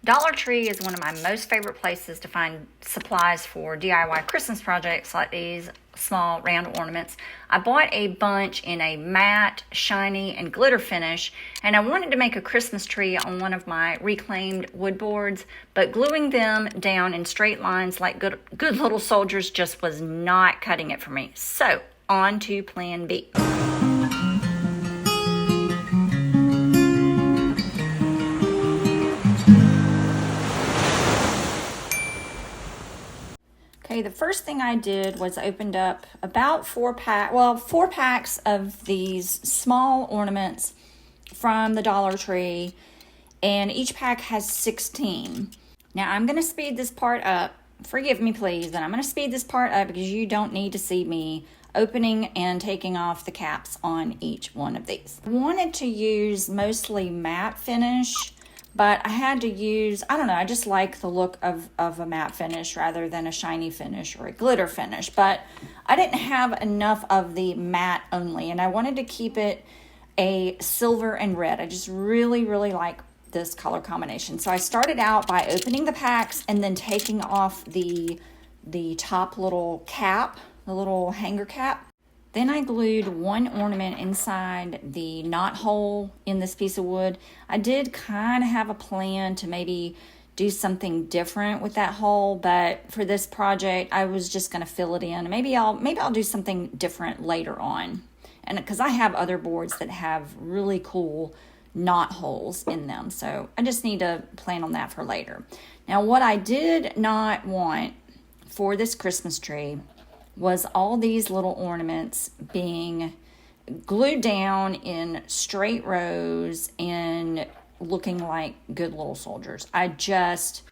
Dollar Tree is one of my most favorite places to find supplies for DIY Christmas projects like these small round ornaments. I bought a bunch in a matte, shiny, and glitter finish, and I wanted to make a Christmas tree on one of my reclaimed wood boards, but gluing them down in straight lines like good little soldiers just was not cutting it for me. So, on to plan B. Okay, the first thing I did was opened up about four packs of these small ornaments from the Dollar Tree, and each pack has 16. Now I'm going to speed this part up. Forgive me, please, but I'm going to speed this part up because you don't need to see me opening and taking off the caps on each one of these. I wanted to use mostly matte finish, but I had to use, I don't know, I just like the look of a matte finish rather than a shiny finish or a glitter finish. But I didn't have enough of the matte only, and I wanted to keep it a silver and red. I just really, really like this color combination. So I started out by opening the packs and then taking off the top little cap, the little hanger cap. Then I glued one ornament inside the knot hole in this piece of wood. I did kind of have a plan to maybe do something different with that hole, but for this project, I was just going to fill it in. Maybe I'll do something different later on. And because I have other boards that have really cool knot holes in them, so I just need to plan on that for later. Now, what I did not want for this Christmas tree was all these little ornaments being glued down in straight rows and looking like good little soldiers. I just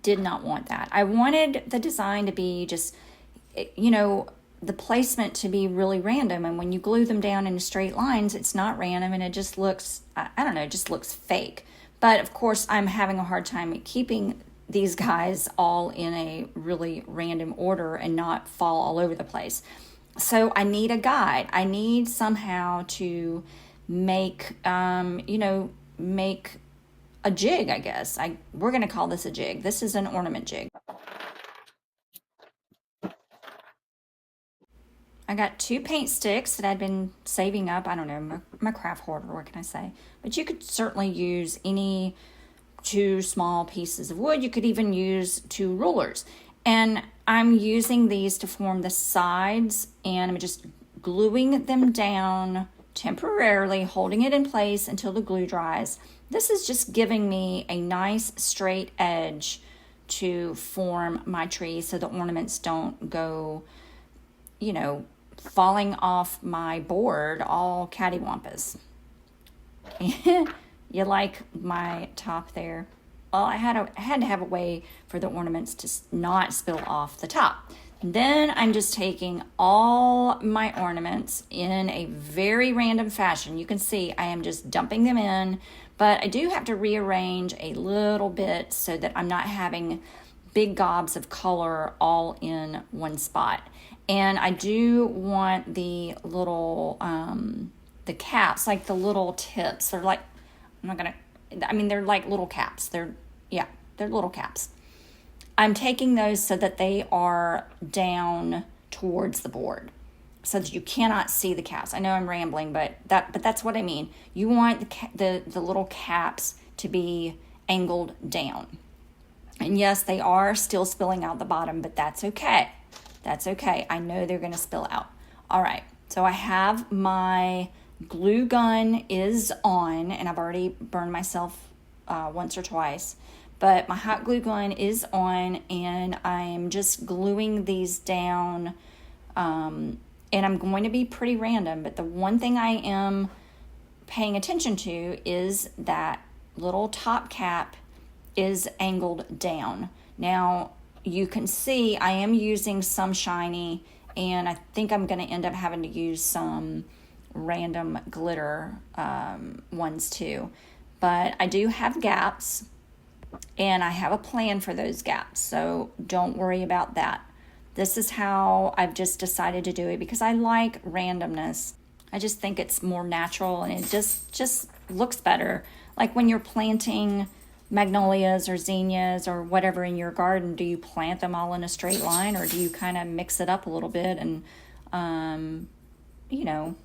did not want that. I wanted the design to be just, the placement to be really random. And when you glue them down into straight lines, it's not random and it just looks, it just looks fake. But of course, I'm having a hard time keeping these guys all in a really random order and not fall all over the place. So I need a guide. I need somehow to make, make a jig, I guess. We're going to call this a jig. This is an ornament jig. I got 2 paint sticks that I'd been saving up. I don't know, my craft hoarder, what can I say? But you could certainly use any 2 small pieces of wood. You could even use 2 rulers. And I'm using these to form the sides, and I'm just gluing them down temporarily, holding it in place until the glue dries. This is just giving me a nice straight edge to form my tree so the ornaments don't go, falling off my board all cattywampus. You like my top there? Well, I had to have a way for the ornaments to not spill off the top. Then I'm just taking all my ornaments in a very random fashion. You can see I am just dumping them in, but I do have to rearrange a little bit so that I'm not having big gobs of color all in one spot. And I do want the little, the caps, like the little tips. They're like, they're like little caps. They're little caps. I'm taking those so that they are down towards the board so that you cannot see the caps. I know I'm rambling, but that's what I mean. You want the little caps to be angled down. And yes, they are still spilling out the bottom, but that's okay. That's okay. I know they're going to spill out. All right. So I have my glue gun is on, and I've already burned myself once or twice, but my hot glue gun is on, and I'm just gluing these down, and I'm going to be pretty random, but the one thing I am paying attention to is that little top cap is angled down. Now, you can see I am using some shiny, and I think I'm going to end up having to use some random glitter ones too. But I do have gaps, and I have a plan for those gaps, so don't worry about that. This is how I've just decided to do it because I like randomness. I just think it's more natural, and it just looks better. Like when you're planting magnolias or zinnias or whatever in your garden, do you plant them all in a straight line, or do you kind of mix it up a little bit and, you know,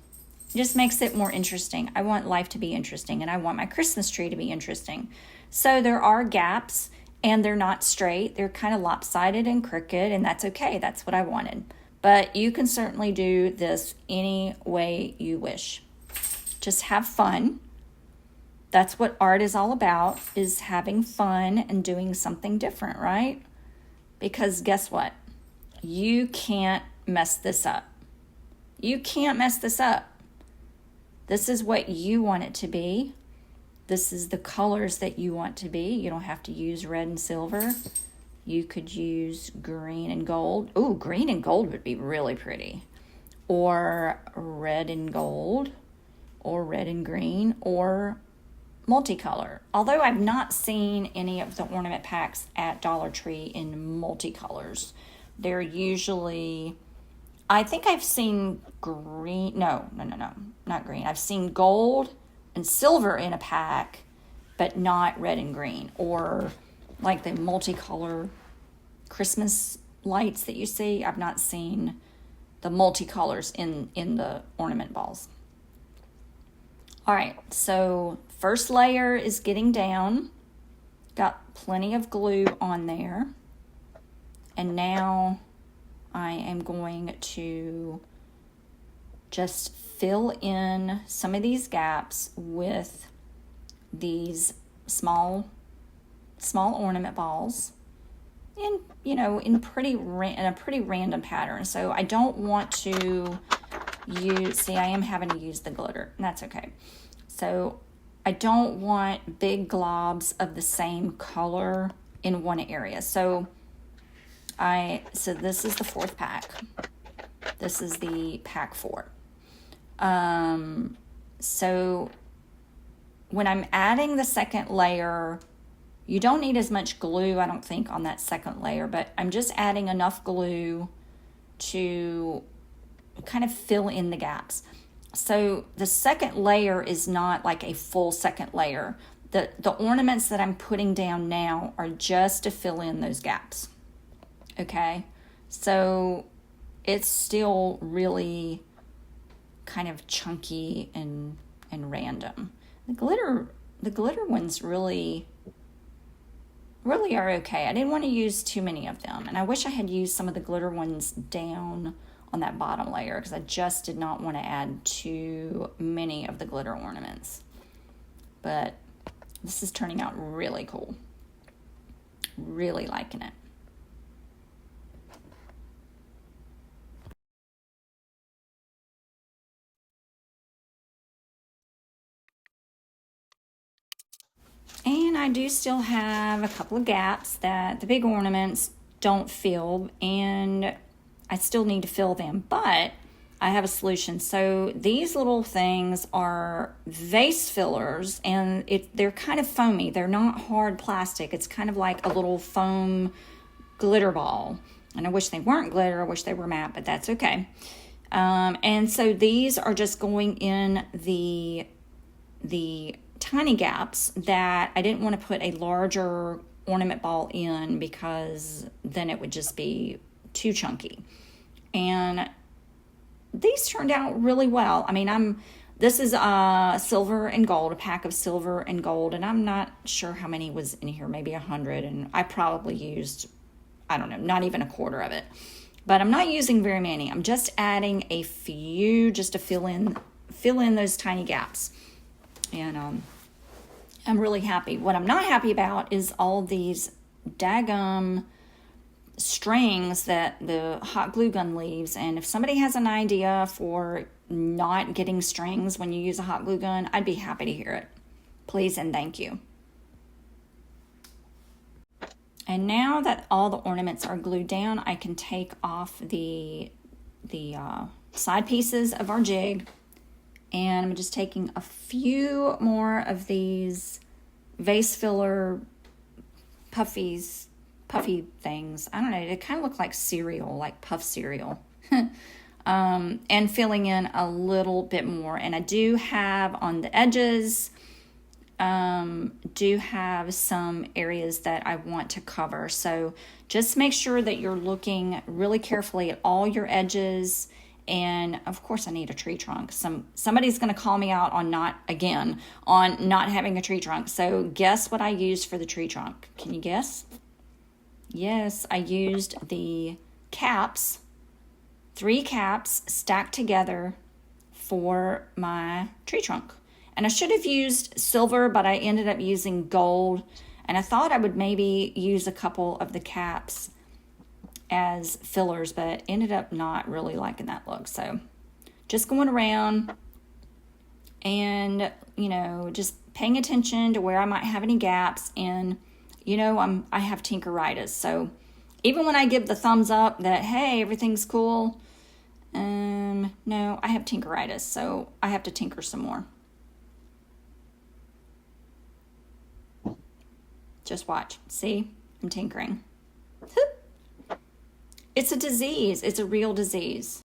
just makes it more interesting. I want life to be interesting, and I want my Christmas tree to be interesting. So there are gaps, and they're not straight. They're kind of lopsided and crooked, and that's okay. That's what I wanted. But you can certainly do this any way you wish. Just have fun. That's what art is all about, is having fun and doing something different, right? Because guess what? You can't mess this up. You can't mess this up. This is what you want it to be. This is the colors that you want to be. You don't have to use red and silver. You could use green and gold. Ooh, green and gold would be really pretty. Or red and gold, or red and green, or multicolor. Although I've not seen any of the ornament packs at Dollar Tree in multicolors. They're usually, I think I've seen green, no, not green. I've seen gold and silver in a pack, but not red and green, or like the multicolor Christmas lights that you see. I've not seen the multicolors in the ornament balls. All right, so first layer is getting down. Got plenty of glue on there. And now I am going to just fill in some of these gaps with these small ornament balls in, you know, in a pretty random pattern. So I don't want to use, see, I am having to use the glitter, and that's okay. So I don't want big globs of the same color in one area. So this is the fourth pack. This is the pack 4. So when I'm adding the second layer, you don't need as much glue, I don't think, on that second layer, but I'm just adding enough glue to kind of fill in the gaps. So the second layer is not like a full second layer. The ornaments that I'm putting down now are just to fill in those gaps. Okay? So it's still really kind of chunky and random. The glitter ones really are okay. I didn't want to use too many of them, and I wish I had used some of the glitter ones down on that bottom layer, because I just did not want to add too many of the glitter ornaments. But this is turning out really cool. Really liking it. And I do still have a couple of gaps that the big ornaments don't fill, and I still need to fill them, but I have a solution. So these little things are vase fillers, and they're kind of foamy. They're not hard plastic. It's kind of like a little foam glitter ball. And I wish they weren't glitter. I wish they were matte, but that's okay. And so these are just going in the tiny gaps that I didn't want to put a larger ornament ball in, because then it would just be too chunky. And these turned out really well. I mean, this is silver and gold, a pack of silver and gold, and I'm not sure how many was in here, maybe 100, and I probably used, I don't know, not even a quarter of it. But I'm not using very many. I'm just adding a few just to fill in those tiny gaps. And I'm really happy. What I'm not happy about is all these daggum strings that the hot glue gun leaves. And if somebody has an idea for not getting strings when you use a hot glue gun, I'd be happy to hear it. Please and thank you. And now that all the ornaments are glued down, I can take off the side pieces of our jig. And I'm just taking a few more of these vase filler puffy things. I don't know, they kind of look like cereal, like puff cereal. And filling in a little bit more. And I do have on the edges do have some areas that I want to cover. So just make sure that you're looking really carefully at all your edges. And of course I need a tree trunk. Somebody's going to call me out on not having a tree trunk. So guess what I used for the tree trunk? Can you guess? Yes, I used the caps, 3 caps stacked together for my tree trunk. And I should have used silver, but I ended up using gold. And I thought I would maybe use a couple of the caps as fillers, but ended up not really liking that look. So just going around and, just paying attention to where I might have any gaps. And, I have tinkeritis. So even when I give the thumbs up that, hey, everything's cool, no, I have tinkeritis. So I have to tinker some more. Just watch. See? I'm tinkering. It's a disease. It's a real disease.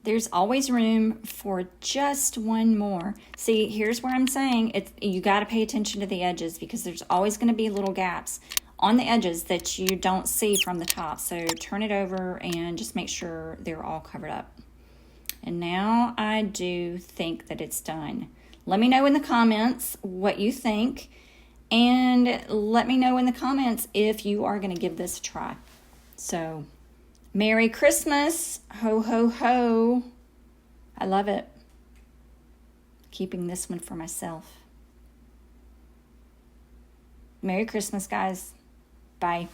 There's always room for just one more. See, here's where I'm saying you got to pay attention to the edges, because there's always going to be little gaps on the edges that you don't see from the top. So turn it over and just make sure they're all covered up. And now I do think that it's done. Let me know in the comments what you think. And let me know in the comments if you are going to give this a try. So, Merry Christmas. Ho, ho, ho. I love it. Keeping this one for myself. Merry Christmas, guys. Bye.